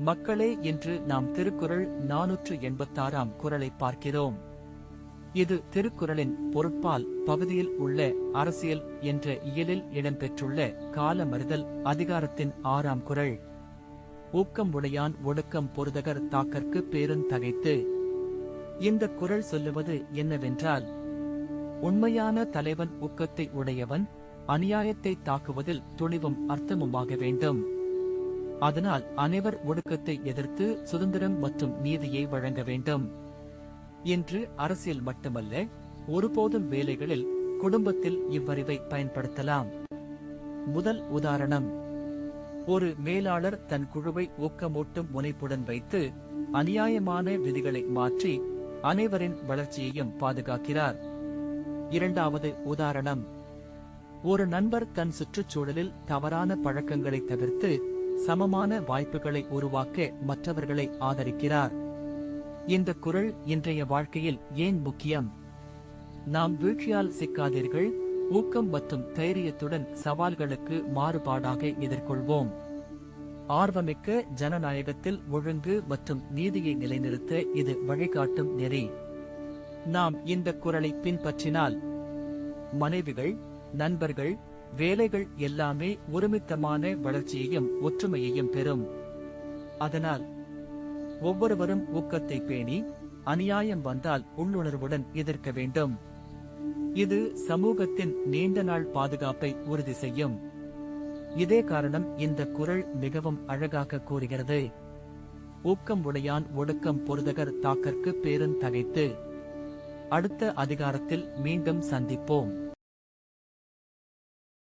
மக்களே என்று நாம் திருக்குறள் 486 குறளை பார்க்கிறோம். இது திருக்குறளின் பொருட்பால் பகுதியில் உள்ள அரசியல் என்ற இயலில் இடம்பெற்றுள்ள காலமறிதல் அதிகாரத்தின் 6ஆம் குறள். ஊக்கம் உடையான் ஒடுக்கம் பொருதகர் தாக்கற்கு பேருந்தகைத்து. இந்த குறள் சொல்லுவது என்னவென்றால், உண்மையான தலைவன் ஊக்கத்தை உடையவன், அநியாயத்தை தாக்குவதில் துணிவும் அர்த்தமுமாக வேண்டும். அதனால் அனைவர் ஒடுக்கத்தை எதிர்த்து சுதந்திரம் மற்றும் நீதியை வழங்க வேண்டும் என்று அரசியல் மட்டுமல்ல, ஒருபோதும் வேலைகளில், குடும்பத்தில் இவ்வறிவை பயன்படுத்தலாம். முதல் உதாரணம், ஒரு மேலாளர் தன் குழுவை ஊக்கமூட்டும் முனைப்புடன் வைத்து அநியாயமான விதிகளை மாற்றி அனைவரின் வளர்ச்சியையும் பாதுகாக்கிறார். இரண்டாவது உதாரணம், ஒரு நண்பர் தன் சுற்றுச்சூழலில் தவறான பழக்கங்களை தவிர்த்து சமமான வாய்ப்புகளை உருவாக்க மற்றவர்களை ஆதரிக்கிறார். இந்த குறள் இன்றைய வாழ்க்கையில் ஏன் முக்கியம்? நாம் வீழ்ச்சியால் சிக்காதீர்கள், ஊக்கம் மற்றும் தைரியத்துடன் சவால்களுக்கு மாறுபாடாக எதிர்கொள்வோம். ஆர்வமிக்க ஜனநாயகத்தில் ஒழுங்கு மற்றும் நீதியை நிலைநிறுத்த இது வழிகாட்டும் நெறி. நாம் இந்த குறளை பின்பற்றினால் மனைவிகள், நண்பர்கள், வேலைகள் எல்லாமே ஒருமித்தமான வளர்ச்சியையும் ஒற்றுமையையும் பெறும். அதனால் ஒவ்வொருவரும் ஊக்கத்தை பேணி அநியாயம் வந்தால் உள்ளுணர்வுடன் எதிர்க்க வேண்டும். இது சமூகத்தின் நீண்ட நாள் பாதுகாப்பை உறுதி செய்யும். இதே காரணம் இந்த குறள் மிகவும் அழகாக கூறுகிறது. ஊக்கம் உடையான் ஒடுக்கம் பொருதகர் தாக்கற்கு பேருந்தகைத்து. அடுத்த அதிகாரத்தில் மீண்டும் சந்திப்போம்.